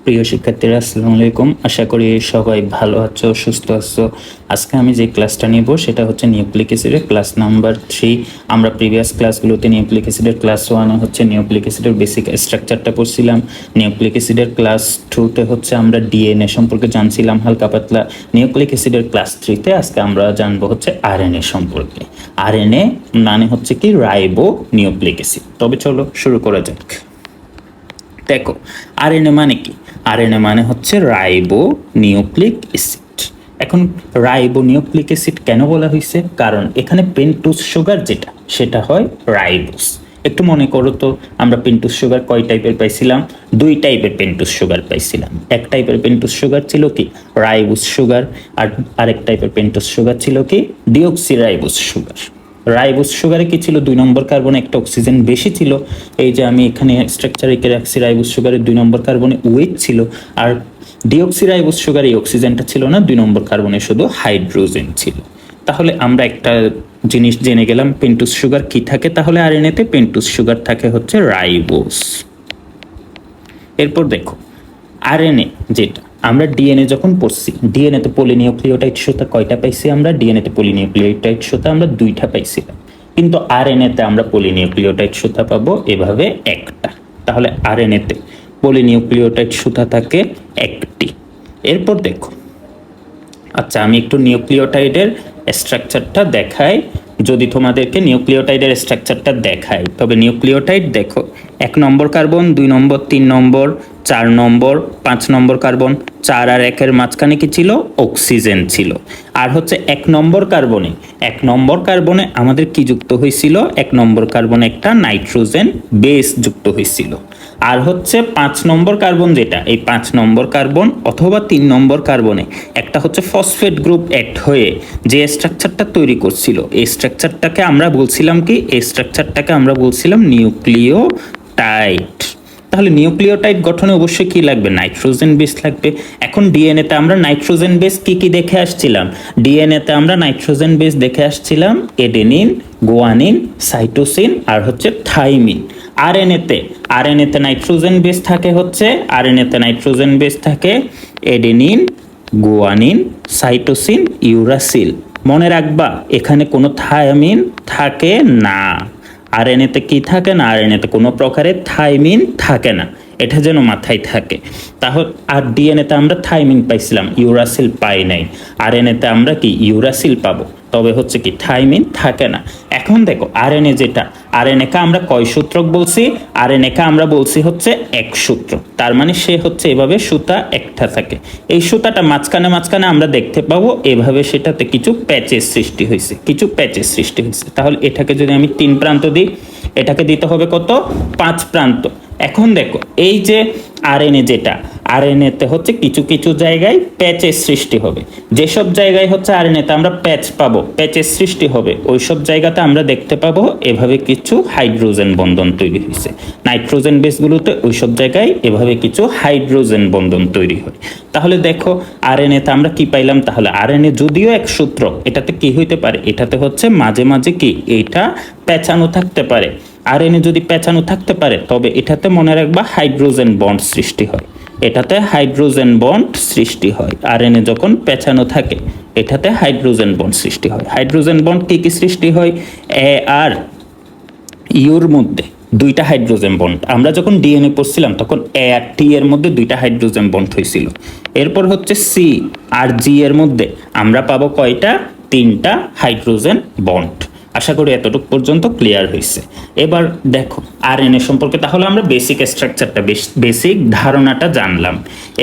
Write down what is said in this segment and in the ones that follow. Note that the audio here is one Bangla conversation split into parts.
প্রিয় শিক্ষার্থীরা আসসালামু আলাইকুম। আশা করি সবাই ভালো আছো, সুস্থ আছো। আজকে আমি যে ক্লাসটা নিব সেটা হচ্ছে নিউক্লিক অ্যাসিডের ক্লাস নাম্বার 3। আমরা প্রিভিয়াস ক্লাসগুলোতে নিউক্লিক অ্যাসিডের ক্লাস 1 হচ্ছে নিউক্লিক অ্যাসিডের বেসিক স্ট্রাকচারটা পড়ছিলাম। নিউক্লিক অ্যাসিডের ক্লাস 2তে হচ্ছে আমরা ডিএনএ সম্পর্কে জানছিলাম হালকা পাতলা। নিউক্লিক অ্যাসিডের ক্লাস 3তে আজকে আমরা জানবো হচ্ছে আরএনএ সম্পর্কে। আরএনএ মানে হচ্ছে কি রাইবো নিউক্লিক অ্যাসিড। তবে চলো শুরু করা যাক। দেখো আরএনএ মানে কি? আরএনএ মানে হচ্ছে রাইবো নিউক্লিক অ্যাসিড। এখন রাইবো নিউক্লিক অ্যাসিড কেন বলা হয়েছে? কারণ এখানে পেন্টোজ সুগার যেটা সেটা হয় রাইবোস। একটু মনে করো তো, আমরা পেন্টোজ সুগার কয় টাইপের পাইছিলাম? 2 টাইপের পেন্টোজ সুগার পাইছিলাম। এক টাইপের পেন্টোজ সুগার ছিল কি রাইবোস সুগার, আর আরেক টাইপের পেন্টোজ সুগার ছিল কি ডিঅক্সিরাইবোস সুগার। রাইবোস সুগারে কি ছিল? 2 নম্বর কার্বনে একটা অক্সিজেন বেশি ছিল। এই যে আমি এখানে স্ট্রাকচার এঁকে রাখছি, রাইবোস সুগারের 2 নম্বর কার্বনে ওয়েট ছিল, আর ডিঅক্সিরাইবোস সুগারে এই অক্সিজেনটা ছিল না, 2 নম্বর কার্বনে শুধু হাইড্রোজেন ছিল। তাহলে আমরা একটা জিনিস জেনে গেলাম, পেন্টোজ সুগার কি থাকে তাহলে আরএনএতে? পেন্টোজ সুগার থাকে হচ্ছে রাইবোস। এরপর দেখো আরএনএ যেটা আমরা ডিএনএ যখন পড়ছি, ডিএনএতে পলিনিউক্লিওটাইড সুতা কয়টা পাইছি আমরা? ডিএনএতে পলিনিউক্লিওটাইড সুতা আমরা 2টা পাইছিলাম, কিন্তু আরএনএতে আমরা পলিনিউক্লিওটাইড সুতা পাবো এভাবে একটা। তাহলে আরএনএতে পলিনিউক্লিওটাইড সুতা থাকে একটি। এরপর দেখো, আচ্ছা আমি একটু নিউক্লিওটাইডের স্ট্রাকচারটা দেখাই। যদি তোমাদেরকে নিউক্লিওটাইডের স্ট্রাকচারটা দেখাই, তবে নিউক্লিওটাইড দেখো 1 নম্বর কার্বন, 2 নম্বর, 3 নম্বর, 4 নম্বর, 5 নম্বর কার্বন। 4 আর 1-এর মাঝখানে কি ছিল? অক্সিজেন ছিল। আর হচ্ছে 1 নম্বর কার্বনে আমাদের কি যুক্ত হয়েছিল? 1 নম্বর কার্বনে একটা নাইট্রোজেন বেস যুক্ত হয়েছিল। আর হচ্ছে 5 নম্বর কার্বন যেটা, এই 5 নম্বর কার্বন অথবা 3 নম্বর কার্বনে একটা হচ্ছে ফসফেট গ্রুপ অ্যাড হয়ে যে স্ট্রাকচারটা তৈরি করছিল, এই স্ট্রাকচারটাকে আমরা বলছিলাম কি? এই স্ট্রাকচারটাকে আমরা বলছিলাম নিউক্লিওটাইড। তাহলে নিউক্লিওটাইড গঠনে অবশ্যই কি লাগবে? নাইট্রোজেন বেস লাগবে। এখন ডিএনএতে আমরা নাইট্রোজেন বেস কি কি দেখে আসছিলাম? ডিএনএতে আমরা নাইট্রোজেন বেস দেখে আসছিলাম এডেনিন, গুয়ানিন, সাইটোসিন আর হচ্ছে থাইমিন। আরএনএতে নাইট্রোজেন বেস থাকে হচ্ছে, আরএনএতে নাইট্রোজেন বেস থাকে এডেনিন, গুয়ানিন, সাইটোসিন, ইউরাসিল। মনে রাখবা এখানে কোনো থায়ামিন থাকে না। আরএনএতে কি থাকে না? আরএনএতে কোনো প্রকারের থাইমিন থাকে না, এটা যেন মাথায় থাকে। তাহলে আর ডিএনএতে আমরা থাইমিন পাইছিলাম, ইউরাসিল পাই নাই। আরএনএতে আমরা কি ইউরাসিল পাবো, তবে হচ্ছে কি থাইমিন থাকে না। এখন দেখো আরএনএ যেটা, আরএনএকে আমরা কয় সূত্রক বলছি? আরএনএকে আমরা বলছি হচ্ছে 1 সূত্র। তার মানে সে হচ্ছে এভাবে সুতা একটা থাকে। এই সুতাটা মাঝখানে আমরা দেখতে পাবো এভাবে সেটাতে কিছু প্যাচের সৃষ্টি হয়েছে, তাহলে এটাকে যদি আমি 3 প্রান্ত দিই, এটাকে দিতে হবে কত? 5 প্রান্ত। এখন দেখো এই যে আরএনএ যেটা, আরএনএতে হচ্ছে কিছু কিছু জায়গায় প্যাচের সৃষ্টি হবে। যেসব জায়গায় হচ্ছে আরএনএতে আমরা প্যাচ পাবো, প্যাচের সৃষ্টি হবে, ওই সব জায়গাতে আমরা দেখতে পাবো এভাবে কিছু হাইড্রোজেন বন্ধন তৈরি হয়েছে। নাইট্রোজেন বেসগুলোতে ওই সব জায়গায় এভাবে কিছু হাইড্রোজেন বন্ধন তৈরি হয়। তাহলে দেখো আরএনএতে আমরা কি পাইলাম? তাহলে আরএনএ যদিও 1 সূত্র, এটাতে কি হইতে পারে? এটাতে হচ্ছে মাঝে মাঝে কি এইটা পেঁচানো থাকতে পারে। আরএনএ যদি পেঁচানো থাকতে পারে তবে এটাতে মনে রাখবা হাইড্রোজেন বন্ড সৃষ্টি হয়, এটাতে হাইড্রোজেন বন্ড সৃষ্টি হয়। আরএনএ যখন পেঁচানো থাকে এটাতে হাইড্রোজেন বন্ড সৃষ্টি হয়। হাইড্রোজেন বন্ড কি কি সৃষ্টি হয়? এ আর ইউর মধ্যে 2টা হাইড্রোজেন বন্ড। আমরা যখন ডিএনএ পড়ছিলাম তখন এ আর টি এর মধ্যে 2টা হাইড্রোজেন বন্ড হয়েছিল। এরপর হচ্ছে সি আর জি এর মধ্যে আমরা পাবো কয়টা? 3টা হাইড্রোজেন বন্ড। আশা করি এতটুকু পর্যন্ত ক্লিয়ার হয়েছে। এবার দেখো আরএনএ সম্পর্কে তাহলে আমরা বেসিক স্ট্রাকচারটা, বেসিক ধারণাটা জানলাম।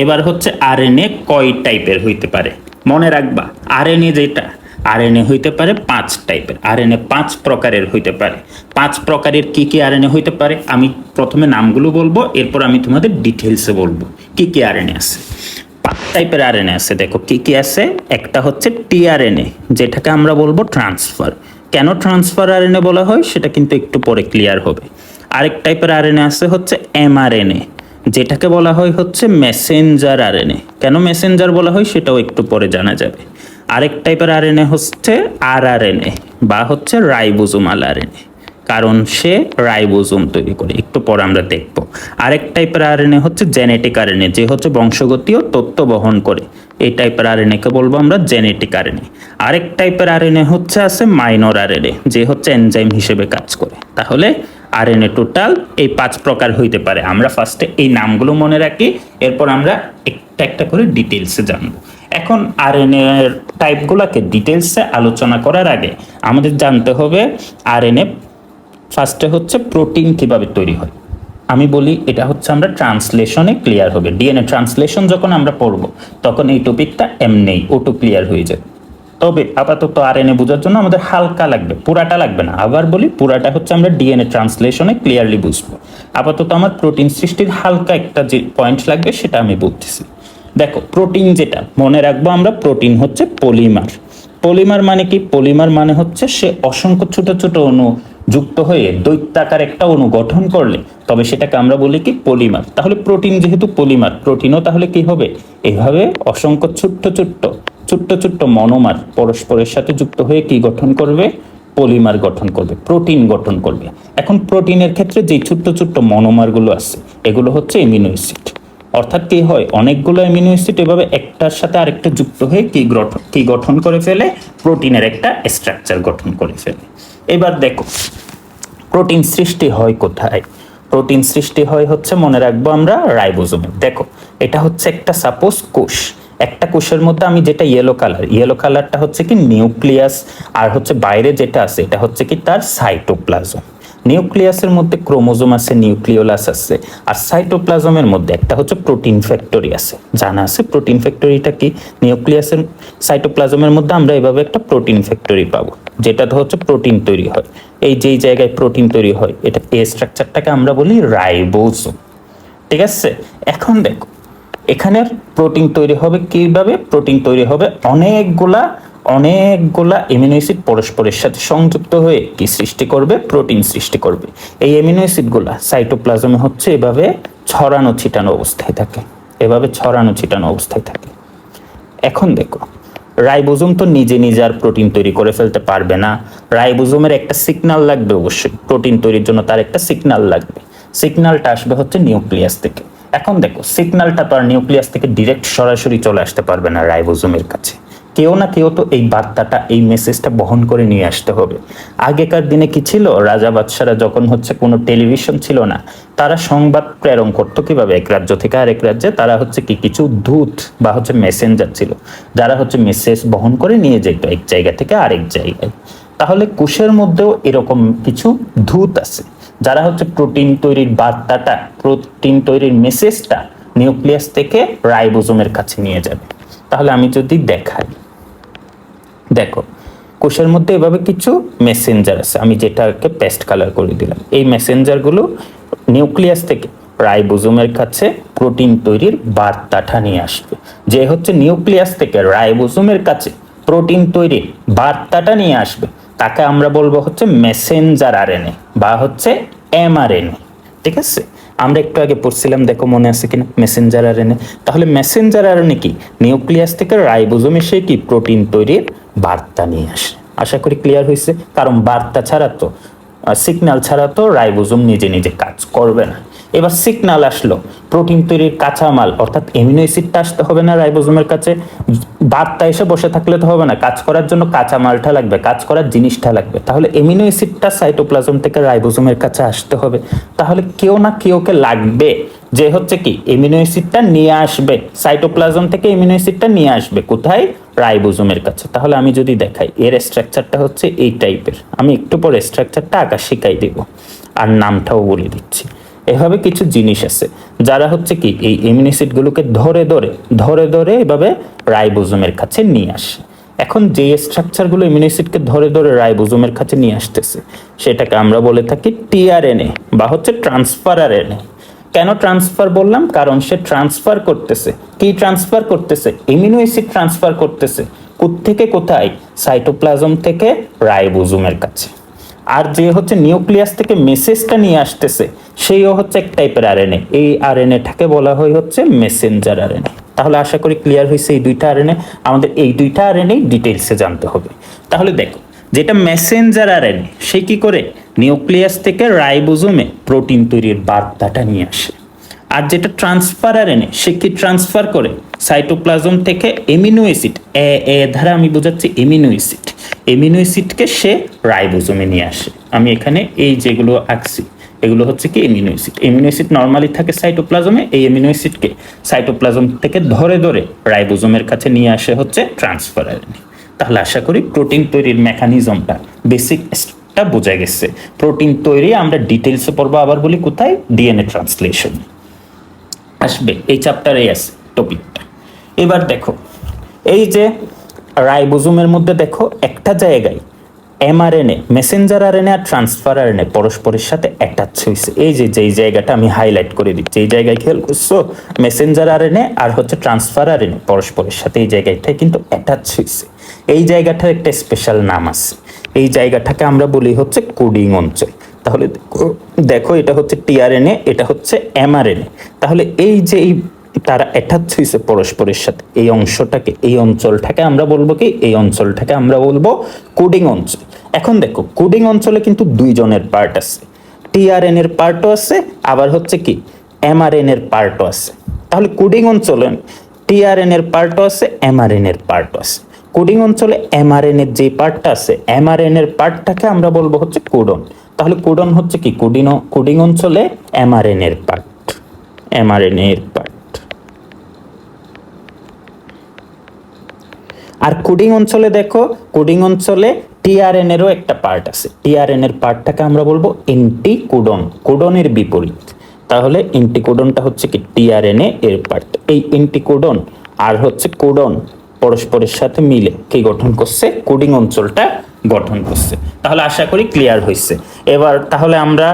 এবার হচ্ছে আরএনএ কয় টাইপের হইতে পারে? মনে রাখবা আরএনএ যেটা, আরএনএ হইতে পারে 5 টাইপের। আরএনএ 5 প্রকারের হইতে পারে। 5 প্রকারের কি কি আরএনএ হইতে পারে? আমি প্রথমে নামগুলো বলবো, এরপর আমি তোমাদের ডিটেইলসে বলবো কি কি আরএনএ আছে। 5 টাইপের আরএনএ আছে। দেখো কি কি আছে। একটা হচ্ছে টিআরএনএ, যেটাকে আমরা বলবো ট্রান্সফার। কেন ট্রান্সফার আরএনএ বলা হয় সেটা কিন্তু একটু পরে ক্লিয়ার হবে। আরেক টাইপের আরএনএ আছে হচ্ছে এমআরএনএ, যেটাকে বলা হয় হচ্ছে মেসেঞ্জার আরএনএ। কেন মেসেঞ্জার বলা হয় সেটাও একটু পরে জানা যাবে। আরেক টাইপের আরএনএ হচ্ছে আরআরএনএ বা হচ্ছে রাইবোজোমাল আরএনএ। কারণ সে রাইবোজোম তৈরি করে, একটু পরে আমরা দেখব। আরেক টাইপের আরএনএ হচ্ছে জেনেটিক আরএনএ, যে হচ্ছে বংশগতীয় তথ্য বহন করে। এই টাইপের আরএনএ কে বলবো আমরা জেনেটিক আরএনএ। আরেক টাইপের আরএনএ হচ্ছে আছে মাইনর আরএনএ, যে হচ্ছে এনজাইম হিসেবে কাজ করে। তাহলে আরএনএ টোটাল এই 5 প্রকার হইতে পারে। আমরা ফার্স্টে এই নামগুলো মনে রাখি, এরপর আমরা একটা একটা করে ডিটেলসে জানবো। এখন আরএনএ এর টাইপগুলোকে ডিটেলসে আলোচনা করার আগে আমাদের জানতে হবে আরএনএ ফার্স্টে হচ্ছে প্রোটিন কিভাবে তৈরি হয়। আমি বলি এটা হচ্ছে আমরা ট্রান্সলেশনে ক্লিয়ার হবে। ডিএনএ ট্রান্সলেশন যখন আমরা পড়বো তখন এই টপিকটা এমনিই অটো ক্লিয়ার হয়ে যাবে। তবে আপাতত আরএনএ বোঝার জন্য আমাদের হালকা লাগবে, পুরাটা লাগবে না। আবার বলি, পুরাটা হচ্ছে আমরা ডিএনএ ট্রান্সলেশনে ক্লিয়ারলি বুঝবো। আপাতত আমার প্রোটিন সৃষ্টির হালকা একটা যে পয়েন্ট লাগবে সেটা আমি বলতেছি। দেখো, প্রোটিন যেটা মনে রাখবো আমরা, প্রোটিন হচ্ছে পলিমার। পলিমার মানে কি? পলিমার মানে হচ্ছে সে অসংখ্য ছোট ছোট অণু যুক্ত হয়ে দৈত্যাকার একটা অণু গঠন করলে তবে সেটাকে আমরা বলি কি? পলিমার। তাহলে প্রোটিন যেহেতু পলিমার, প্রোটিনও তাহলে কি হবে? এভাবে অসংখ্য ছোট্ট ছোট্ট ছোট্ট ছোট্ট মনোমার পরস্পরের সাথে যুক্ত হয়ে কি গঠন করবে? পলিমার গঠন করবে, প্রোটিন গঠন করবে। এখন প্রোটিনের ক্ষেত্রে যে ছোট্ট ছোট্ট মনোমারগুলো আছে এগুলো হচ্ছে অ্যামিনো অ্যাসিড। অর্থাৎ কি হয়? অনেকগুলো অ্যামিনো অ্যাসিড এভাবে একটার সাথে আরেকটা যুক্ত হয়ে কি গঠন করে ফেলে? প্রোটিনের একটা স্ট্রাকচার গঠন করে ফেলে। এবার দেখো, প্রোটিন সৃষ্টি হয় কোথায়? প্রোটিন সৃষ্টি হয় হচ্ছে, মনে রাখবো আমরা, রাইবোজোমে। দেখো, এটা হচ্ছে একটা সাপোজ কোষ। একটা কোষের মধ্যে আমি যেটা ইয়েলো কালারটা হচ্ছে কি নিউক্লিয়াস, আর হচ্ছে বাইরে যেটা আছে এটা হচ্ছে কি তার সাইটোপ্লাজম। নিউক্লিয়াসের মধ্যে ক্রোমোজোম আছে, নিউক্লিওলাস আছে, আর সাইটোপ্লাজমের মধ্যে একটা হচ্ছে প্রোটিন ফ্যাক্টরি আছে। জানা আছে প্রোটিন ফ্যাক্টরিটা কি? নিউক্লিয়াসের সাইটোপ্লাজমের মধ্যে আমরা এভাবে একটা প্রোটিন ফ্যাক্টরি পাবো, যেটাতে হচ্ছে প্রোটিন তৈরি হয়। এই যেই জায়গায় প্রোটিন তৈরি হয়, এটা এই স্ট্রাকচারটাকে আমরা বলি রাইবোজোম। ঠিক আছে? এখন দেখো, এখানে প্রোটিন তৈরি হবে কিভাবে? প্রোটিন তৈরি হবে অনেকগুলা অ্যামিনো অ্যাসিড পরস্পরের সাথে সংযুক্ত হয়ে কি সৃষ্টি করবে? প্রোটিন সৃষ্টি করবে। এই অ্যামিনো অ্যাসিডগুলা সাইটোপ্লাজমে হচ্ছে এভাবে ছড়ানো ছিটানো অবস্থায় থাকে, এভাবে ছড়ানো ছিটানো অবস্থায় থাকে। এখন দেখো, রাইবোজোম তো নিজে নিজে আর প্রোটিন তৈরি করে ফেলতে পারবে না। রাইবোজোমের একটা সিগন্যাল লাগবে, অবশ্যই প্রোটিন তৈরির জন্য তার একটা সিগন্যাল লাগবে। সিগন্যালটা আসবে হচ্ছে নিউক্লিয়াস থেকে। এখন দেখো, সিগন্যালটা তো আর নিউক্লিয়াস থেকে ডিরেক্ট সরাসরি চলে আসতে পারবে না রাইবোজোমের কাছে। কেউ না কেউ তো এই বার্তাটা, এই মেসেজটা বহন করে নিয়ে আসতে হবে। আগেকার দিনে কি ছিল? রাজা বাদশারা যখন হচ্ছে কোনো টেলিভিশন ছিল না, তারা সংবাদ প্রেরণ করতো কিভাবে? এক রাজ্য থেকে আরেক রাজ্যে। তারা হচ্ছে কি কিছু দূত বা হচ্ছে মেসেঞ্জার ছিল, যারা হচ্ছে মেসেজ বহন করে নিয়ে যেত এক জায়গা থেকে আরেক জায়গায়। তাহলে কোষের মধ্যেও এরকম কিছু দূত আছে, যারা হচ্ছে প্রোটিন তৈরির বার্তাটা, প্রোটিন তৈরির মেসেজটা নিউক্লিয়াস থেকে রাইবোজোমের কাছে নিয়ে যাবে। তাহলে আমি যদি দেখাই, দেখো, কোষের মধ্যে এভাবে কিছু মেসেঞ্জার আছে, আমি যেটাকে পেস্ট কালার করে দিলাম। এই মেসেঞ্জারগুলো নিউক্লিয়াস থেকে রাইবোজোমের কাছে প্রোটিন তৈরির বার্তাটা নিয়ে আসবে। যে হচ্ছে নিউক্লিয়াস থেকে রাইবোজোমের কাছে প্রোটিন তৈরির বার্তাটা নিয়ে আসবে, তাকে আমরা বলবো হচ্ছে মেসেঞ্জার আরএনএ বা হচ্ছে এমআরএনএ। ঠিক আছে? আমরা একটু আগে পড়ছিলাম, দেখো মনে আছে কিনা, মেসেঞ্জার আরএনএ। তাহলে মেসেঞ্জার আরএনএ কি? নিউক্লিয়াস থেকে রাইবোজোমে সে কি প্রোটিন তৈরির বার্তা নিয়ে আসে। আশা করি ক্লিয়ার হয়েছে। কারণ বার্তা ছাড়া তো, সিগন্যাল ছাড়া তো রাইবোজোম নিজে নিজে কাজ করবে না। এবার সিগন্যাল আসলো, প্রোটিন তৈরির কাঁচামাল অর্থাৎ অ্যামিনো অ্যাসিডটা আসতে হবে না রাইবোজোমের কাছে। বার্তা এসে বসে থাকলে তো হবে না, কাজ করার জন্য কাঁচামালটা লাগবে, কাজ করার জিনিসটা লাগবে। তাহলে অ্যামিনো অ্যাসিডটা সাইটোপ্লাজম থেকে রাইবোজোমের কাছে আসতে হবে। তাহলে কেউ না কেউকে লাগবে যে হচ্ছে কি অ্যামিনো অ্যাসিডটা নিয়ে আসবে, সাইটোপ্লাজম থেকে অ্যামিনো অ্যাসিডটা নিয়ে আসবে কোথায়? রাইবোজোমের কাছে। তাহলে আমি যদি দেখাই, এর স্ট্রাকচারটা হচ্ছে এই টাইপের। আমি একটু পরে স্ট্রাকচারটা আঁকা শিখাই দেব, আর নামটাও বলে দিচ্ছি। এভাবে কিছু জিনিস আছে যারা হচ্ছে কি এই অ্যামিনো অ্যাসিডগুলোকে ধরে ধরে এভাবে রাইবোজোমের কাছে নিয়ে আসে। এখন যে স্ট্রাকচারগুলো অ্যামিনো অ্যাসিডকে ধরে ধরে রাইবোজোমের কাছে নিয়ে আসতেছে সেটাকে আমরা বলে থাকি টিআরএনএ বা হচ্ছে ট্রান্সফার আরএনএ। কেন ট্রান্সফার বললাম? কারণ সে ট্রান্সফার করতেছে। কি ট্রান্সফার করতেছে? অ্যামিনো অ্যাসিড ট্রান্সফার করতেছে। কোত্থেকে কোথায়? সাইটোপ্লাজম থেকে রাইবোজোমের কাছে। আর যে হচ্ছে নিউক্লিয়াস থেকে মেসেজটা নিয়ে আসতেছে সেইও হচ্ছে এক টাইপের আরএনএ। এই আরএনএটাকে বলা হয় হচ্ছে মেসেঞ্জার আরএনএ। তাহলে আশা করি ক্লিয়ার হয়েছে এই দুইটা আরএনএ। আমাদের এই দুইটা আরএনএ ডিটেইলসে জানতে হবে। তাহলে দেখো, যেটা মেসেঞ্জার আরএনএ সে কি করে? নিউক্লিয়াস থেকে রাইবোজোমে প্রোটিন তৈরির বার্তাটা নিয়ে আসে। আর যেটা ট্রান্সফার আরএনএ, সে কি ট্রান্সফার করে সাইটোপ্লাজম থেকে এমিনো অ্যাসিড, এ ধারা আমি বোঝাচ্ছি এমিনো অ্যাসিড, এমিনো অ্যাসিডকে সে রাইবোজোমে নিয়ে আসে। আমি এখানে এই যেগুলো আঁকছি এগুলো হচ্ছে কি amino acid. Amino acid normally থাকে সাইটোপ্লাজমে, এই এমিনো অ্যাসিডকে সাইটোপ্লাজম থেকে ধরে ধরে রাইবোজোমের কাছে নিয়ে আসে হচ্ছে ট্রান্সফার আরএনএ। তাহলে আশা করি প্রোটিন তৈরির মেকানিজমটা বেসিকটা বোঝা গেছে। প্রোটিন তৈরি আমরা ডিটেলসে পড়বো, আবার বলি কোথায়, ডিএনএ ট্রান্সলেশন আসবে, এই চ্যাপ্টারে আছে টপিকটা। এবার দেখো এই যে রাইবোজোমের মধ্যে দেখো একটা জায়গায় এমআরএনএ, মেসেঞ্জার আরএনএ আর ট্রান্সফার আরএনএ পরস্পরের সাথে অ্যাটাচ হয়েছে। এই যে যেই জায়গাটা আমি হাইলাইট করে দিচ্ছি, এই জায়গায় খেয়াল করছো, মেসেঞ্জার আরএনএ আর হচ্ছে ট্রান্সফার আরএনএ পরস্পরের সাথে এই জায়গাটায় কিন্তু অ্যাটাচ হয়েছে। এই জায়গাটার একটা স্পেশাল নাম আছে, এই জায়গাটাকে আমরা বলি হচ্ছে কোডিং অঞ্চল। তাহলে দেখো এটা হচ্ছে টিআরএনএ, এটা হচ্ছে এমআরএনএ। তাহলে এই যে তারা অ্যাটাচ হয়েছে পরস্পরের সাথে, এই অংশটাকে, এই অঞ্চলটাকে আমরা বলবো কি, এই অঞ্চলটাকে আমরা বলবো কোডিং অঞ্চল। এখন দেখো কোডিং অঞ্চলে কিন্তু দুইজনের পার্ট আছে, টিআরএন এর পার্টও আছে, আবার হচ্ছে কি এমআরএন এর পার্টও আছে। তাহলে কোডিং অঞ্চলে টিআরএন এর পার্টও আছে, এমআরএন এর পার্টও আছে। কোডিং অঞ্চলে এমআরএন এর যে পার্টটা আছে, এমআরএন এর পার্টটাকে আমরা বলবো হচ্ছে কোডন। তাহলে কোডন হচ্ছে কি, কোডিং অঞ্চলে এমআরএন এর পার্ট, এমআরএন এর পার্ট। আর কোডিং অঞ্চলে দেখো, কোডিং অঞ্চলে টিআরএন এরও একটা পার্ট আছে, টিআরএন এর পার্টটাকে আমরা বলবো এন্টিকোডন, কোডনের বিপরীত। তাহলে এন্টিকোডনটা হচ্ছে কি টিআরএনএ এর পার্ট। এই এন্টিকোডন আর হচ্ছে কোডন পরস্পরের সাথে মিলে কি গঠন করছে, কোডিং অঞ্চলটা গঠন করছে। তাহলে আশা করি ক্লিয়ার হয়েছে। এবার তাহলে আমরা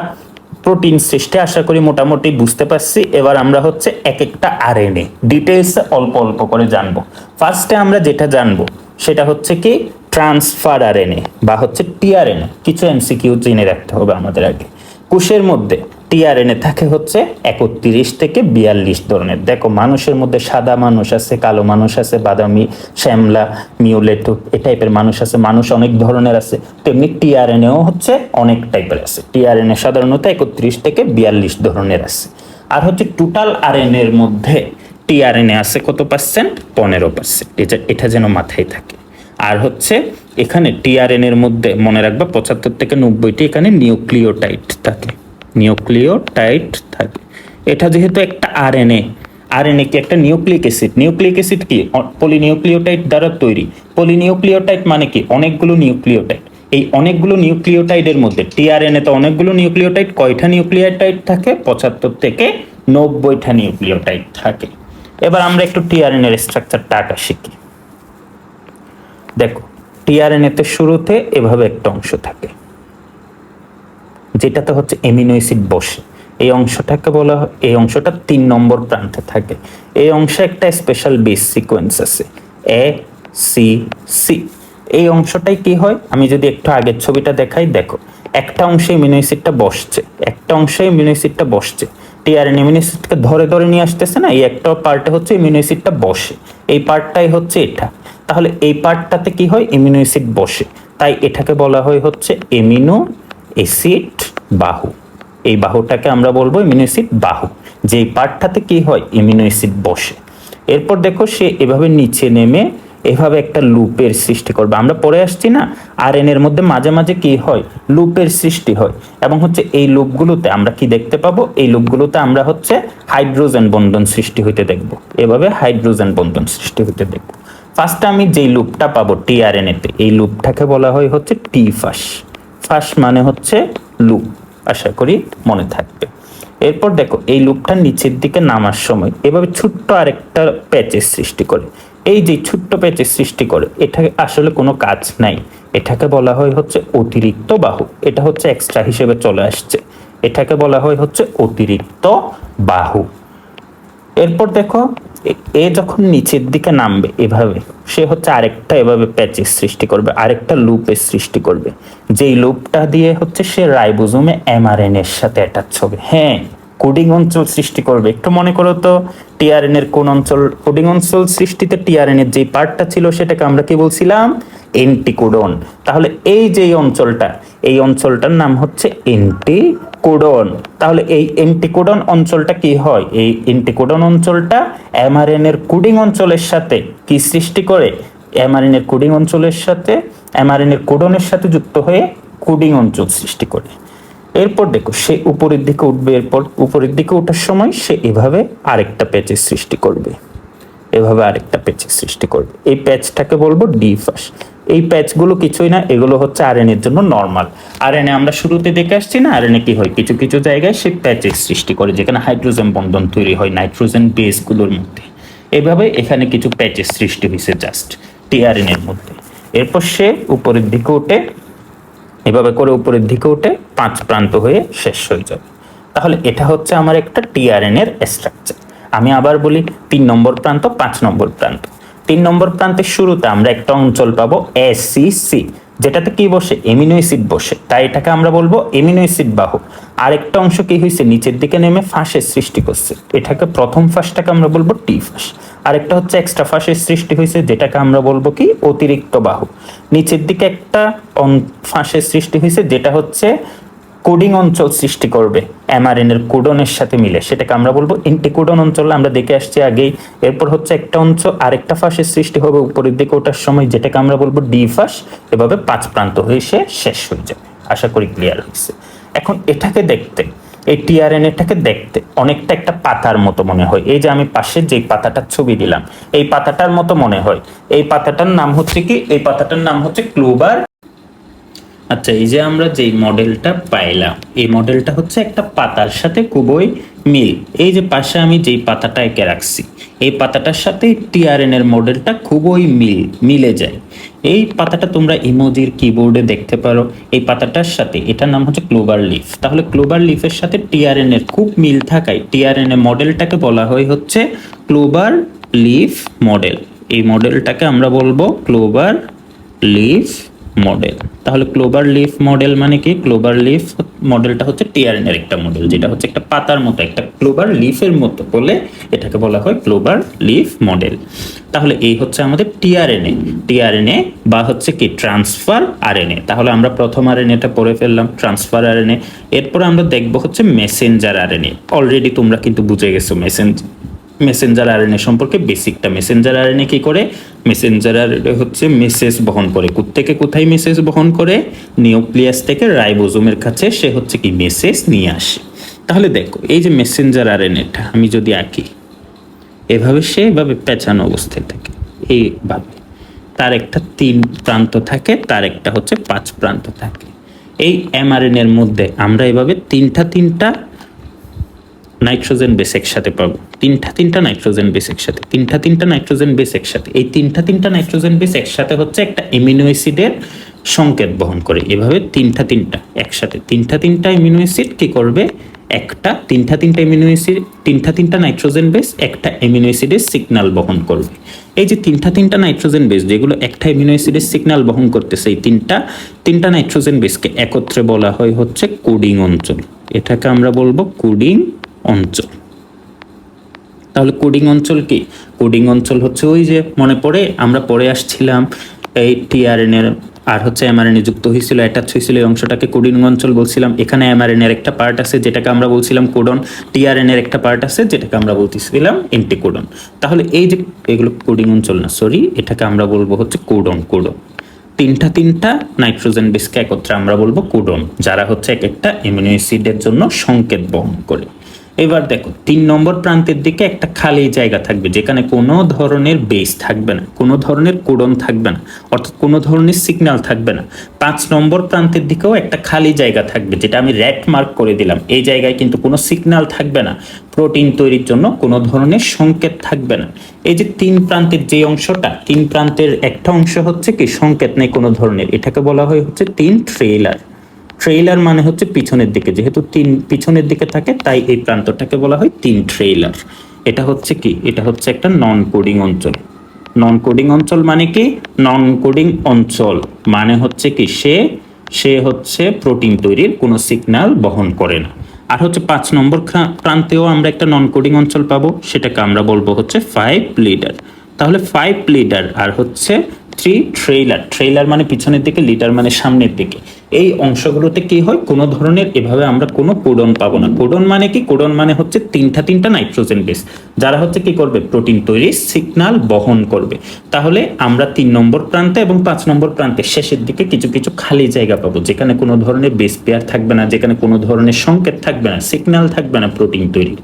প্রোটিন সৃষ্টি আশা করি মোটামুটি বুঝতে পারছি। এবার আমরা হচ্ছে এক একটা আরএনএ ডিটেলস অল্প অল্প করে জানবো। ফার্স্টে আমরা যেটা জানবো সেটা হচ্ছে কি ট্রান্সফার আরএনএ বা হচ্ছে টিআরএনএ। কিছু এমসিকিউ জেনে রাখতে হবে আমাদের আগে। কোষের মধ্যে টিআরএনএ থাকে হচ্ছে 31 থেকে 42 ধরনের। দেখো মানুষের মধ্যে সাদা মানুষ আছে, কালো মানুষ আছে, বাদামি, শ্যামলা, মিউলেটো এই টাইপের মানুষ আছে, মানুষ অনেক ধরনের আছে। তেমনি টিআরএনএও হচ্ছে অনেক টাইপের আছে। টিআরএনএ সাধারণত 31 থেকে 42 ধরনের আছে। আর হচ্ছে টোটাল আরএনএ এর মধ্যে টিআরএনএ আছে কত পার্সেন্ট, 15%। এটা যেন মাথায় থাকে। আর হচ্ছে এখানে টিআরএন এর মধ্যে মনে রাখবা 75 থেকে 90টি এখানে নিউক্লিওটাইড থাকে, নিউক্লিওটাইড থাকে। এটা যেহেতু একটা আরএনএ, আরএনএ কি একটা নিউক্লিক অ্যাসিড, নিউক্লিক অ্যাসিড কি পলিনিউক্লিওটাইড দ্বারা তৈরি। পলিনিউক্লিওটাইড মানে কি অনেকগুলো নিউক্লিওটাইড। এই অনেকগুলো নিউক্লিওটাইডের মধ্যে টিআরএনএ তো অনেকগুলো নিউক্লিওটাইড, কয়টা নিউক্লিওটাইড থাকে, 75 থেকে 90টা নিউক্লিওটাইড থাকে। এবার আমরা একটু টিআরএন এর স্ট্রাকচারটা আঁকা শিখি। দেখো টিআরএনএ তে শুরুতে এভাবে একটা অংশ থাকে যেটাতে হচ্ছে এমিনো অ্যাসিড বসে। এই অংশটাকে বলা হয়, এই অংশটা 3 নম্বর প্রান্তে থাকে। এই অংশে একটা স্পেশাল বেস সিকোয়েন্স আছে এ সি সি। এই অংশটাই কি হয়, আমি যদি একটু আগের ছবিটা দেখাই, দেখো একটা অংশে এমিনো অ্যাসিডটা বসছে, একটা অংশে এমিনো অ্যাসিডটা বসছে। টিআরএনএ এমিনো অ্যাসিডকে ধরে ধরে নিয়ে আসতেছে না, এই একটা পার্টে হচ্ছে এমিনো অ্যাসিডটা বসে, এই পার্টটাই হচ্ছে এটা। তাহলে এই পার্টটাতে কি হয়, এমিনো অ্যাসিড বসে, তাই এটাকে বলা হয় হচ্ছে এমিনো অ্যাসিড বাহু। এই বাহুটাকে আমরা বলবো এমিনো অ্যাসিড বাহু, যেই পার্টটাতে কি হয় এমিনো অ্যাসিড বসে। এরপর দেখো সে এভাবে নিচে নেমে এভাবে একটা লুপের সৃষ্টি করবে। আমরা পরে আসছি না, আরএনএ এর মধ্যে মাঝে মাঝে কি হয়, লুপের সৃষ্টি হয়। এবং হচ্ছে এই লুপগুলোতে আমরা কি দেখতে পাবো, এই লুপগুলোতে আমরা হচ্ছে হাইড্রোজেন বন্ধন সৃষ্টি হইতে দেখবো। এভাবে হাইড্রোজেন বন্ধন সৃষ্টি হইতে দেখবো। ফার্স্ট আমি যেই লুপটা পাবো টিআরএনএ তে, এই লুপটাকে বলা হয় হচ্ছে টি ফাস। ফাস মানে হচ্ছে লুপ, আশা করি মনে থাকবে। এরপর দেখো এই লুপটা নিচের দিকে নামার সময় এভাবে ছোট্ট আরেকটা প্যাচের সৃষ্টি করে। এই যে ছোট্ট প্যাচের সৃষ্টি করে, এটা আসলে কোনো কাজ নাই, এটাকে বলা হয় হচ্ছে অতিরিক্ত বাহু। এটা হচ্ছে এক্সট্রা হিসেবে চলে আসছে, এটাকে বলা হয় হচ্ছে অতিরিক্ত বাহু। এরপর দেখো এ যখন নিচের দিকে নামবে এভাবে, সে হচ্ছে আরেকটা এভাবে প্যাচের সৃষ্টি করবে, আরেকটা লুপের সৃষ্টি করবে, যেই লুপটা দিয়ে হচ্ছে সে রাইবোজোমে এমআরএনএ এর সাথে অ্যাটাচ হবে। হ্যাঁ কোডিং অঞ্চল সৃষ্টি করবে। একটু মনে করো তো, টিআরএন এর কোন অঞ্চল, কোডিং অঞ্চল সৃষ্টিতে টিআরএন এর যে পার্টটা ছিল সেটাকে আমরা কি বলছিলাম, এন্টিকোডন। তাহলে এই যে অঞ্চলটা, এই অঞ্চলটার নাম হচ্ছে এন্টিকোডন। তাহলে এই এন্টিকোডন অঞ্চলটা কি হয়, এই এন্টিকোডন অঞ্চলটা এমআরএন এর কোডিং অঞ্চলের সাথে কি সৃষ্টি করে, এমআরএন এর কোডিং অঞ্চলের সাথে, এমআরএন এর কোডনের সাথে যুক্ত হয়ে কোডিং অঞ্চল সৃষ্টি করে। এরপর দেখো সে উপরের দিকে উঠবে, এরপর উপরের দিকে ওঠার সময় সে এভাবে আরেকটা প্যাচের সৃষ্টি করবে, এভাবে আরেকটা প্যাচের সৃষ্টি করবে। এই প্যাচটাকে বলবো ডি ফাস। এই প্যাচগুলো কিছুই না, এগুলো হচ্ছে আরএনএ এর জন্য নরমাল। আরএনএ আমরা শুরুতে দেখে আসছি না, আরএনএ কি হয়, কিছু কিছু জায়গায় সে প্যাচের সৃষ্টি করে যেখানে হাইড্রোজেন বন্ধন তৈরি হয় নাইট্রোজেন বেসগুলোর মধ্যে। এভাবে এখানে কিছু প্যাচের সৃষ্টি হয়েছে জাস্ট টিআরএনএ এর মধ্যে। এরপর সে উপরের দিকে উঠে, এভাবে করে উপরের দিকে উঠে 5 প্রান্ত হয়ে শেষ হয়ে যাবে। তাহলে এটা হচ্ছে আমার একটা টিআরএন এর স্ট্রাকচার। আমি আবার বলি, 3 নম্বর প্রান্ত, 5 নম্বর প্রান্ত। 3 নম্বর প্রান্তের শুরুতে আমরা একটা অঞ্চল পাবো এসিসি, যেটাতে কি বসে, এমিনো অ্যাসিড বসে, তাই এটাকে আমরা বলবো এমিনো অ্যাসিড বাহু। আরেকটা অংশ কি হয়েছে, নিচের দিকে নেমে ফাঁসের সৃষ্টি করছে, এটাকে প্রথম ফাঁসটাকে আমরা বলবো টি ফাঁস। আরেকটা হচ্ছে এক্সট্রা ফাঁসের সৃষ্টি হয়েছে, যেটাকে আমরা বলবো কি অতিরিক্ত বাহু। নিচের দিকে একটা ফাঁসের সৃষ্টি হয়েছে, যেটা হচ্ছে কোডিং অঞ্চল সৃষ্টি করবে এমআরএন এর কোডনের সাথে মিলে, সেটাকে আমরা বলবো এন্টিকোডন অঞ্চল, আমরা দেখে আসছি আগেই। এরপর হচ্ছে একটা অঞ্চল, আরেকটা ফাঁসের সৃষ্টি হবে উপরের দিকে ওঠার সময়, যেটাকে আমরা বলবো ডি ফাঁস। এভাবে 5 প্রান্ত হয়ে সে শেষ হয়ে যাবে। আশা করি ক্লিয়ার হয়েছে। এখন এটাকে দেখতে, এই টিআরএনএটাকে দেখতে অনেকটা একটা পাতার মতো মনে হয়। এই যে আমি পাশে যে পাতাটার ছবি দিলাম, এই পাতাটার মতো মনে হয়। এই পাতাটার নাম হচ্ছে কি, এই পাতাটার নাম হচ্ছে ক্লোবার। আচ্ছা, এই যে আমরা যেই মডেলটা পাইলাম, এই মডেলটা হচ্ছে একটা পাতার সাথে খুবই মিল। এই যে পাশে আমি যেই পাতাটা এঁকে রাখছি, এই পাতাটার সাথে টিআরএন এর মডেলটা খুবই মিলে যায়। এই পাতাটা তোমরা ইমোজির কিবোর্ডে দেখতে পারো। এই পাতাটার সাথে, এটার নাম হচ্ছে ক্লোভার লিফ। তাহলে ক্লোভার লিফের সাথে টিআরএন এর খুব মিল থাকায় টিআরএন এর মডেলটাকে বলা হয় হচ্ছে ক্লোভার লিফ মডেল। এই মডেলটাকে আমরা বলবো ক্লোভার লিফ মডেল। তাহলে ক্লোভার লিফ মডেল মানে কি, ক্লোভার লিফ মডেলটা হচ্ছে টিআরএন এর একটা মডেল, যেটা হচ্ছে একটা পাতার মতো, একটা ক্লোভার লিফের মতো বলে এটাকে বলা হয় ক্লোভার লিফ মডেল। তাহলে এই হচ্ছে আমাদের টিআরএনএ, টিআরএনএ বা হচ্ছে কি ট্রান্সফার আরএনএ। তাহলে আমরা প্রথম আরএনএটা পড়ে ফেললাম, ট্রান্সফার আরএনএ। এরপর আমরা দেখব হচ্ছে মেসেঞ্জার আরএনএ। অলরেডি তোমরা কিন্তু বুঝে গেছো মেসেঞ্জার আরএনএ সম্পর্কে বেসিকটা। মেসেঞ্জার আরএনএ কি করে, মেসেঞ্জার আরএনএ হচ্ছে মেসেজ বহন করে। থেকে কোথায় মেসেজ বহন করে, নিউক্লিয়াস থেকে রাইবোজোমের কাছে সে হচ্ছে কি মেসেজ নিয়ে আসে। তাহলে দেখো এই যে মেসেঞ্জার আরএনএটা আমি যদি আঁকি, এভাবে সে এভাবে পেঁচানো অবস্থায় থাকে, এইভাবে তার একটা 3 প্রান্ত থাকে, তার একটা হচ্ছে 5 প্রান্ত থাকে। এই এমআরএনএ এর মধ্যে আমরা এভাবে তিনটা নাইট্রোজেন বেস একসাথে পাবো, তিনটা নাইট্রোজেন বেস একসাথে, তিনটা নাইট্রোজেন বেস একসাথে। এই তিনটা নাইট্রোজেন বেস একসাথে হচ্ছে একটা এমিনো অ্যাসিডের সংকেত বহন করে। এভাবে তিনটা একসাথে, তিনটা এমিনো অ্যাসিড কি করবে, একটা তিনটা এমিনো অ্যাসিড, তিনটা নাইট্রোজেন বেস একটা এমিনো অ্যাসিডের সিগন্যাল বহন করবে। এই যে তিনটা নাইট্রোজেন বেস যেগুলো একটা এমিনো অ্যাসিডের সিগন্যাল বহন করতেছে, এই তিনটা নাইট্রোজেন বেসকে একত্রে বলা হয় হচ্ছে কোডিং অঞ্চল। এটাকে আমরা বলবো কোডিং অঞ্চল। তাহলে কোডিং অঞ্চল কি, কোডিং অঞ্চল হচ্ছে ওই যে মনে পড়ে আমরা পড়ে আসছিলাম, এই টিআরএন এর আর হচ্ছে এমআরএনএ যুক্ত হয়েছিল, অ্যাটাচ হয়েছিল, এই অংশটাকে কোডিং অঞ্চল বলছিলাম। এখানে এমআরএনএ এর একটা পার্ট আছে যেটাকে আমরা বলছিলাম কোডন, টিআরএন এর একটা পার্ট আছে যেটাকে আমরা বলতেছিলাম এন্টিকোডন। তাহলে এই যে এগুলো কোডিং অঞ্চল না, সরি, এটাকে আমরা বলবো হচ্ছে কোডন। তিনটা নাইট্রোজেন বেসকে একত্রে আমরা বলবো কোডন, যারা হচ্ছে এক একটা অ্যামিনো অ্যাসিডের জন্য সংকেত বহন করে। এবার দেখো 3 নম্বর প্রান্তের দিকে একটা খালি জায়গা থাকবে, যেখানে কোনো ধরনের বেস থাকবে না, কোনো ধরনের কোডন থাকবে না, অর্থাৎ কোনো ধরনের সিগন্যাল থাকবে না। 5 নম্বর প্রান্তের দিকেও একটা খালি জায়গা থাকবে, যেটা আমি রেড মার্ক করে দিলাম। এই জায়গায় কিন্তু কোনো সিগন্যাল থাকবে না, প্রোটিন তৈরির জন্য কোনো ধরনের সংকেত থাকবে না। এই যে 3 প্রান্তের যে অংশটা, 3 প্রান্তের একটা অংশ হচ্ছে কি সংকেত নেই কোনো ধরনের, এটাকে বলা হয় হচ্ছে 3 ট্রেইলার। ট্রেইলার মানে হচ্ছে পিছনের দিকে, যেহেতু 3 পিছনের দিকে থাকে তাই এই প্রান্তটাকে বলা হয় 3 ট্রেইলার। এটা হচ্ছে কি, এটা হচ্ছে একটা নন কোডিং অঞ্চল। নন কোডিং অঞ্চল মানে কি, নন কোডিং অঞ্চল মানে হচ্ছে কি সে হচ্ছে প্রোটিন তৈরির কোনো সিগন্যাল বহন করে না। আর হচ্ছে 5 নম্বর প্রান্তেও আমরা একটা নন কোডিং অঞ্চল পাবো, সেটাকে আমরা বলবো হচ্ছে 5 লিডার। তাহলে 5 লিডার আর হচ্ছে 3 ট্রেইলার। ট্রেইলার মানে পিছনের দিকে, লিডার মানে সামনের দিকে। এই অংশগুলোতে কি হয়, কোনো ধরনের এভাবে আমরা কোনো কোডন পাবো না। কোডন মানে কি? কোডন মানে হচ্ছে তিনটা নাইট্রোজেন বেস, যারা হচ্ছে কি করবে, প্রোটিন তৈরি সিগন্যাল বহন করবে। তাহলে আমরা 3 নম্বর প্রান্তে এবং 5 নম্বর প্রান্তে শেষের দিকে কিছু কিছু খালি জায়গা পাবো, যেখানে কোনো ধরনের বেস পেয়ার থাকবে না, যেখানে কোনো ধরনের সংকেত থাকবে না, সিগন্যাল থাকবে না প্রোটিন তৈরির।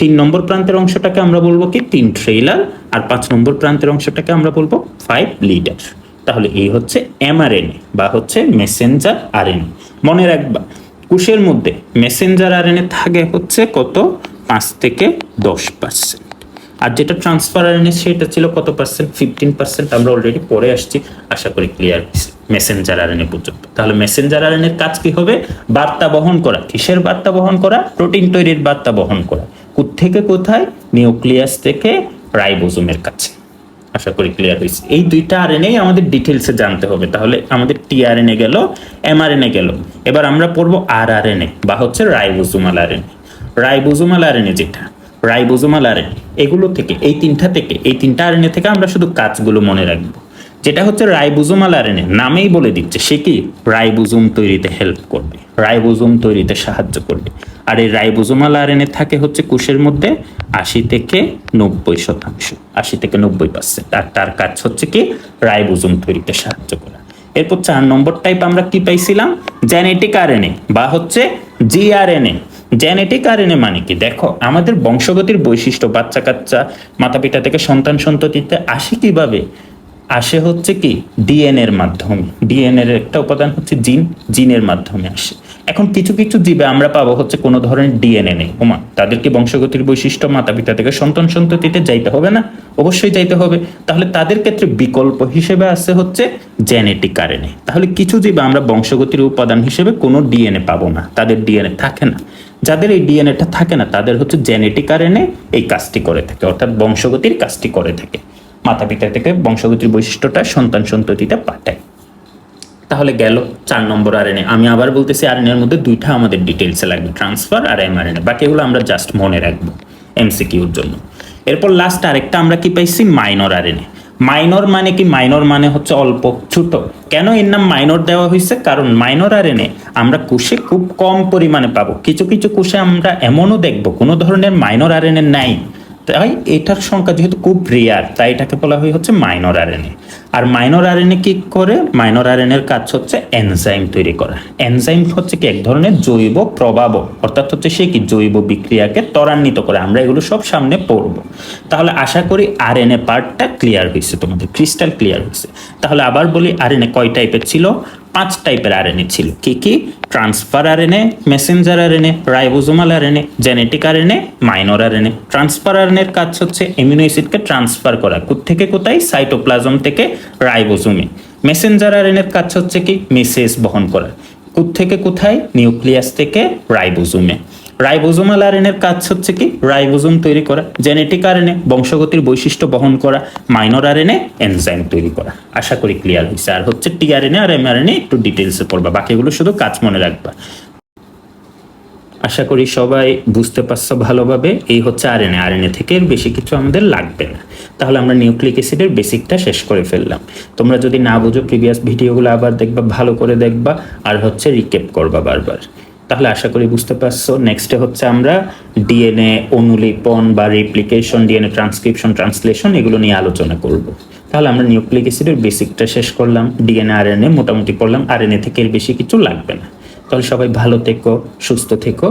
3 নম্বর প্রান্তের অংশটাকে আমরা বলবো কি 3 ট্রেইলার, আর 5 নম্বর প্রান্তের অংশটাকে আমরা বলবো 5 লিডার। তাহলে এই হচ্ছে এমআরএনএ বা হচ্ছে মেসেঞ্জার আরএনএ। মনে রাখবা, কোষের মধ্যে মেসেঞ্জার আরএনএ থাকে হচ্ছে কত, 5 থেকে 10%। আর যেটা ট্রান্সফার আরএনএ সেটা ছিল কত পার্সেন্ট, 15%। আমরা অলরেডি পরে আসছি, আশা করি ক্লিয়ার হয়েছে মেসেঞ্জার আরএনএ পর্যন্ত। তাহলে মেসেঞ্জার আরএনএর কাজ কি হবে, বার্তা বহন করা। কিসের বার্তা বহন করা? প্রোটিন তৈরির বার্তা বহন করা। থেকে কোথায়? নিউক্লিয়াস থেকে রাইবোজোমের কাছে। আশা করি ক্লিয়ার হয়েছে। এই দুইটা আরএনএ আমাদের ডিটেলসে জানতে হবে। তাহলে আমাদের টিআরএনএ গেল, এমআরএনএ গেল। এবার আমরা পড়বো আরআরএনএ বা হচ্ছে রাইবোজোমাল আরএনএ। রাইবোজোমাল আরএনএ যেটা, রাইবোজোমাল আরএনএ এগুলো থেকে, এই তিনটা আরএনএ থেকে আমরা শুধু কাজগুলো মনে রাখবো। যেটা হচ্ছে রাইবোজোমাল আরএনএ, নামেই বলে দিচ্ছে সে কি রাইবোজোম তৈরিতে হেল্প করবে, রাইবোজোম তৈরিতে সাহায্য করবে। আর এই রাইবোজোমাল আরএনএ থাকে হচ্ছে কোষের মধ্যে 80 থেকে 90%, 80 থেকে 90%। আর তার কাজ হচ্ছে কি রাইবোজোম তৈরিতে সাহায্য করা। এরপর 4 নম্বর টাইপ আমরা কি পাইছিলাম, জেনেটিক আরএনএ বা হচ্ছে জিআরএনএ। জেনেটিক আরএনএ মানে কি, দেখো আমাদের বংশগতির বৈশিষ্ট্য বাচ্চা কাচ্চা মাতা পিতা থেকে সন্তান সন্ততিতে আসে কিভাবে, আসে হচ্ছে কি ডিএনএর মাধ্যমে। ডিএনএর একটা উপাদান হচ্ছে জিন, জিনের মাধ্যমে আসে। এখন কিছু কিছু জীবে আমরা পাবো হচ্ছে কোনো ধরনের ডিএনএ নেই, ওমা তাদেরকে বংশগতির বৈশিষ্ট্য মাতা পিতা থেকে সন্তান সন্ততিতে যাইতে হবে না? অবশ্যই যাইতে হবে। তাহলে তাদের ক্ষেত্রে বিকল্প হিসেবে আছে হচ্ছে জেনেটিক আরএনএ। তাহলে কিছু জীবে আমরা বংশগতির উপাদান হিসেবে কোনো ডিএনএ পাবো না, তাদের ডিএনএ থাকে না। যাদের এই ডিএনএটা থাকে না তাদের হচ্ছে জেনেটিক আরএনএ এই কাজটি করে থাকে, অর্থাৎ বংশগতির কাজটি করে থাকে। মাতা পিতা থেকে বংশগতির বৈশিষ্ট্যটা সন্তান সন্ততিতে পাঠায়। তাহলে গেল 4 নম্বর আরএনএ। আমি আবার বলতেছি, আরএনএ এর মধ্যে দুইটা আমাদের ডিটেইলসে লাগবে, ট্রান্সফার আর এমআরএনএ। বাকিগুলো আমরা জাস্ট মনে রাখবো এমসিকিউর জন্য। এরপর লাস্ট আরেকটা আমরা কি পাইছি, মাইনর আরএনএ। মাইনর মানে কি, মাইনর মানে হচ্ছে অল্প, ছোট। কেন এর নাম মাইনর দেওয়া হয়েছে, কারণ মাইনর আরএনএ আমরা কোষে খুব কম পরিমাণে পাবো। কিছু কিছু কোষে আমরা এমনও দেখবো কোনো ধরনের মাইনর আরএনএ নাই, তাই এটার সংখ্যা যেহেতু খুব রেয়ার, তাই এটাকে বলা হয় হচ্ছে মাইনর আরএনএ। আর মাইনর আরএনএ কি করে, মাইনর আরএনএর কাজ হচ্ছে এনজাইম তৈরি করা। এনজাইম হচ্ছে কি এক ধরনের জৈব প্রভাবক, অর্থাৎ হচ্ছে সে কি জৈব বিক্রিয়াকে ত্বরান্বিত করে। আমরা এগুলো সব সামনে পড়বো। তাহলে আশা করি আরএনএ পার্টটা ক্লিয়ার হয়েছে, তোমাদের ক্রিস্টাল ক্লিয়ার হয়েছে। তাহলে আবার বলি, আরএনএ কয় টাইপের ছিল, 5 টাইপের আরএনএ ছিল। কি কি? Transfer RNA, messenger RNA, ribosomal RNA, genetic RNA, minor RNA. Transfer আরএনএর কাজ হচ্ছে অ্যামিনো অ্যাসিডকে ট্রান্সফার করা, থেকে কোথায়, সাইটোপ্লাজম থেকে রাইবোজোমে। মেসেঞ্জার আরএনএর কাজ হচ্ছে কি মেসেজ বহন করা, থেকে কোথায়, নিউক্লিয়াস থেকে রাইবোজোমে। রাইবোজোমাল আরএনএর কাজ হচ্ছে কি রাইবোজোম তৈরি করা। জেনেটিক আরএনএ বংশগতির বৈশিষ্ট্য বহন করা। মাইনর আরএনএ এনজাইম তৈরি করা। আশা করি ক্লিয়ার হয়েছে। আর হচ্ছে টিআরএনএ আর এমআরএনএ একটু ডিটেইলসে পড়বা, বাকিগুলো শুধু কাজ মনে রাখবা। আশা করি সবাই বুঝতে পারছো ভালোভাবে। এই হচ্ছে আরএনএ। আরএনএ থেকে এর বেশি কিছু আমাদের লাগবে না। তাহলে আমরা নিউক্লিক অ্যাসিডের বেসিকটা শেষ করে ফেললাম। তোমরা যদি না বুঝো প্রিভিয়াস ভিডিওগুলো আবার দেখবা, ভালো করে দেখবা, আর হচ্ছে রিক্যাপ করবা বারবার। তাহলে আশা করি বুঝতে পারছো। নেক্সটে হচ্ছে আমরা ডিএনএ অনুলিপন বা রেপ্লিকেশন, ডিএনএ ট্রান্সক্রিপশন, ট্রান্সলেশন এগুলো নিয়ে আলোচনা করব। তাহলে আমরা নিউক্লিক অ্যাসিডের বেসিকটা শেষ করলাম, ডিএনএ আরএনএ মোটামুটি পড়লাম। আরএনএ থেকে এর বেশি কিছু লাগবে না। তাহলে সবাই ভালো থেকো, সুস্থ থেকো,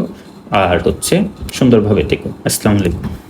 আর হচ্ছে সুন্দরভাবে থেকো। আসসালামু আলাইকুম।